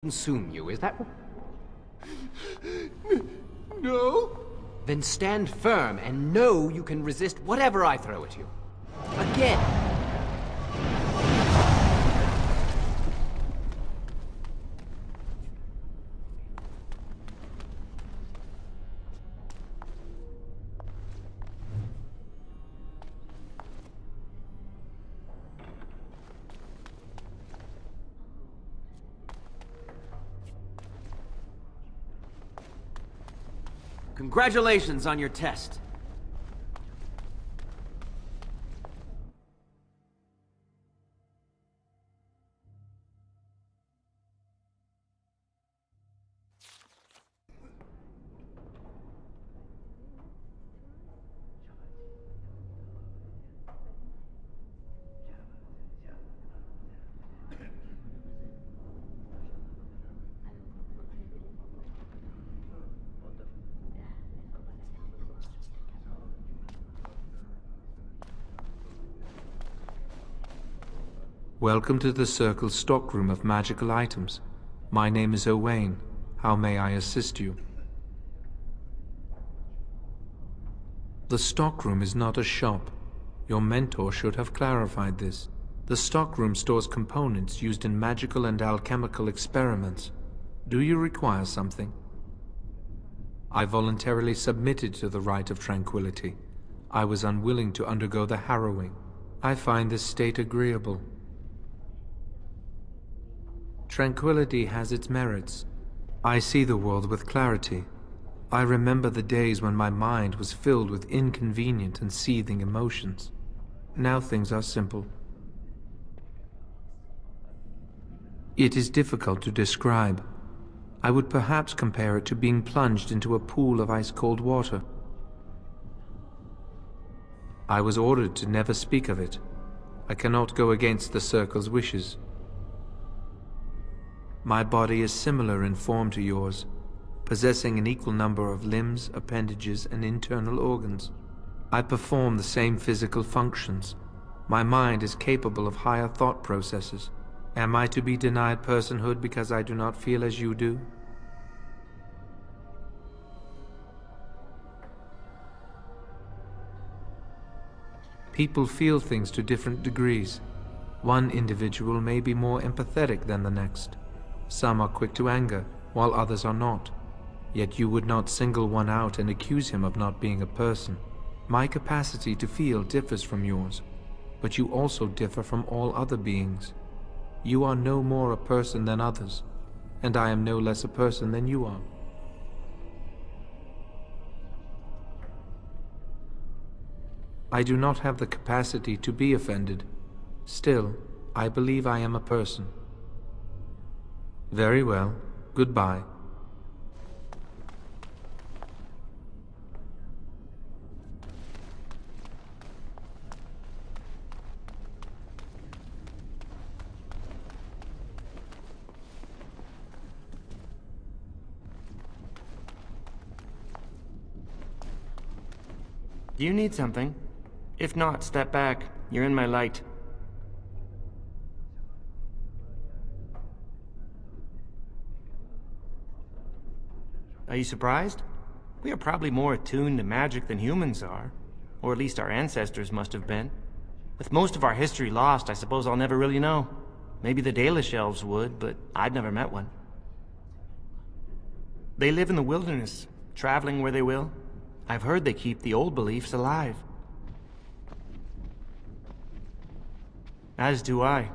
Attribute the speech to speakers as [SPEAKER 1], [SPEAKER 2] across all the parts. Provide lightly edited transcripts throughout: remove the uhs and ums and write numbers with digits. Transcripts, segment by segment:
[SPEAKER 1] consume you, is that...
[SPEAKER 2] No?
[SPEAKER 1] Then stand firm and know you can resist whatever I throw at you. Again!
[SPEAKER 3] Congratulations on your test.
[SPEAKER 4] Welcome to the Circle's stockroom of magical items. My name is Owain. How may I assist you? The stockroom is not a shop. Your mentor should have clarified this. The stockroom stores components used in magical and alchemical experiments. Do you require something? I voluntarily submitted to the right of tranquility. I was unwilling to undergo the harrowing. I find this state agreeable. Tranquility has its merits. I see the world with clarity. I remember the days when my mind was filled with inconvenient and seething emotions. Now things are simple. It is difficult to describe. I would perhaps compare it to being plunged into a pool of ice-cold water. I was ordered to never speak of it. I cannot go against the Circle's wishes. My body is similar in form to yours, possessing an equal number of limbs, appendages, and internal organs. I perform the same physical functions. My mind is capable of higher thought processes. Am I to be denied personhood because I do not feel as you do? People feel things to different degrees. One individual may be more empathetic than the next. Some are quick to anger, while others are not. Yet you would not single one out and accuse him of not being a person. My capacity to feel differs from yours, but you also differ from all other beings. You are no more a person than others, and I am no less a person than you are. I do not have the capacity to be offended. Still, I believe I am a person. Very well. Goodbye.
[SPEAKER 5] Do you need something? If not, step back. You're in my light. Are you surprised? We are probably more attuned to magic than humans are. Or at least our ancestors must have been. With most of our history lost, I suppose I'll never really know. Maybe the Dalish elves would, but I'd never met one. They live in the wilderness, traveling where they will. I've heard they keep the old beliefs alive. As do I.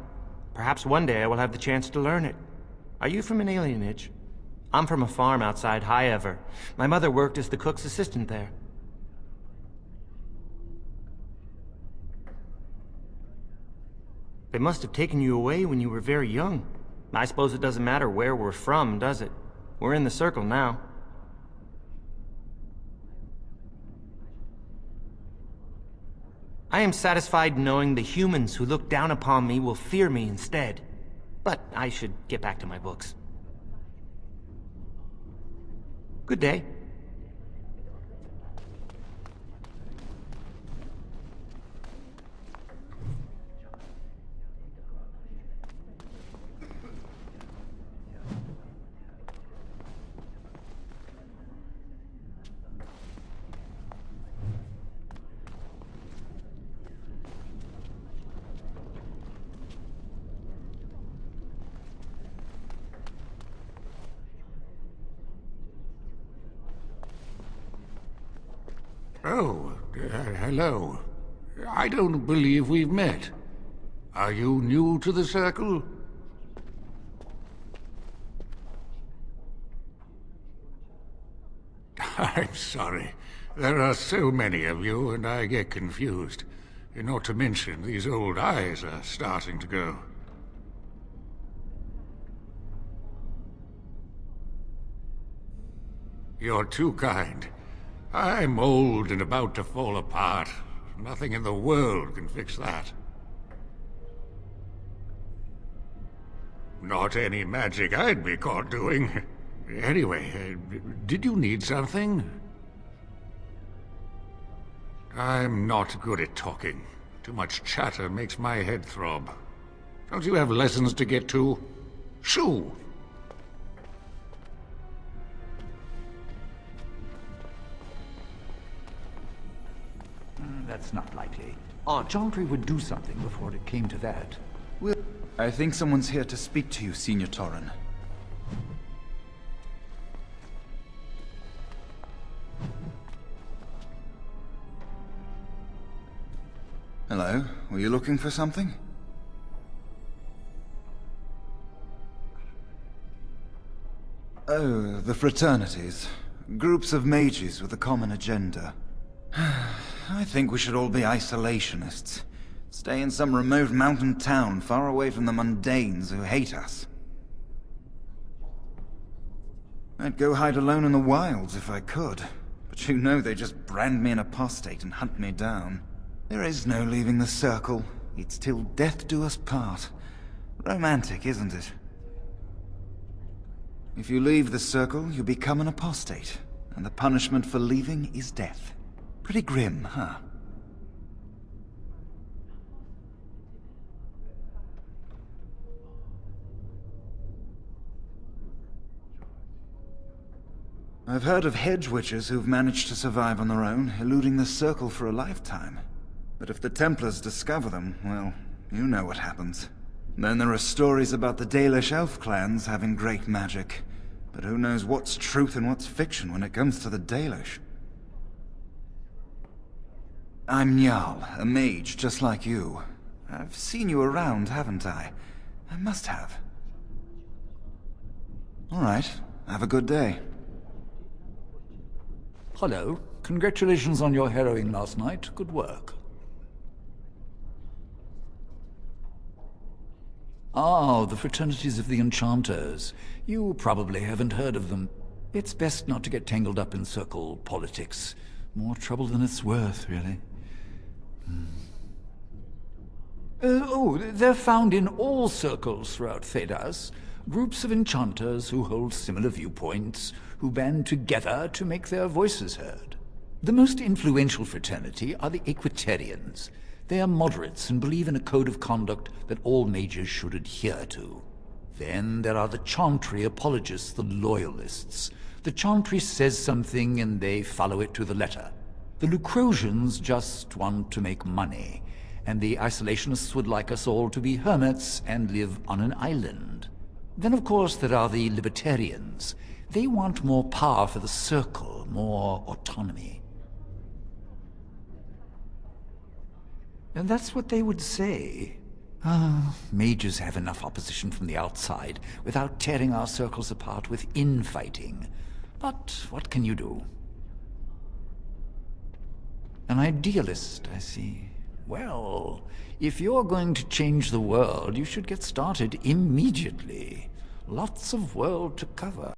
[SPEAKER 5] Perhaps one day I will have the chance to learn it. Are you from an alienage? I'm from a farm outside High Ever. My mother worked as the cook's assistant there. They must have taken you away when you were very young. I suppose it doesn't matter where we're from, does it? We're in the Circle now. I am satisfied knowing the humans who look down upon me will fear me instead. But I should get back to my books. Good day.
[SPEAKER 2] Oh, hello. I don't believe we've met. Are you new to the Circle? I'm sorry. There are so many of you, and I get confused. Not to mention, these old eyes are starting to go. You're too kind. I'm old and about to fall apart. Nothing in the world can fix that. Not any magic I'd be caught doing. Anyway, did you need something? I'm not good at talking. Too much chatter makes my head throb. Don't you have lessons to get to? Shoo!
[SPEAKER 6] That's not likely. Our Chantry would do something before it came to that.
[SPEAKER 7] I think someone's here to speak to you, Senior Torren. Hello, were you looking for something? Oh, the fraternities. Groups of mages with a common agenda. I think we should all be isolationists. Stay in some remote mountain town far away from the mundanes who hate us. I'd go hide alone in the wilds if I could. But you know they just brand me an apostate and hunt me down. There is no leaving the Circle. It's till death do us part. Romantic, isn't it? If you leave the Circle, you become an apostate. And the punishment for leaving is death. Pretty grim, huh? I've heard of hedge witches who've managed to survive on their own, eluding the Circle for a lifetime. But if the Templars discover them, well, you know what happens. Then there are stories about the Dalish elf clans having great magic. But who knows what's truth and what's fiction when it comes to the Dalish? I'm Njal, a mage just like you. I've seen you around, haven't I? I must have. All right, have a good day.
[SPEAKER 6] Hello. Congratulations on your harrowing last night. Good work. Ah, the fraternities of the Enchanters. You probably haven't heard of them. It's best not to get tangled up in Circle politics. More trouble than it's worth, really. They're found in all circles throughout Thedas. Groups of enchanters who hold similar viewpoints, who band together to make their voices heard. The most influential fraternity are the Equitarians. They are moderates and believe in a code of conduct that all mages should adhere to. Then there are the Chantry apologists, the Loyalists. The Chantry says something and they follow it to the letter. The Lucrosians just want to make money, and the Isolationists would like us all to be hermits and live on an island. Then, of course, there are the Libertarians. They want more power for the Circle, more autonomy. And that's what they would say. Mages have enough opposition from the outside without tearing our circles apart with infighting. But what can you do? An idealist, I see. Well, if you're going to change the world, you should get started immediately. Lots of world to cover.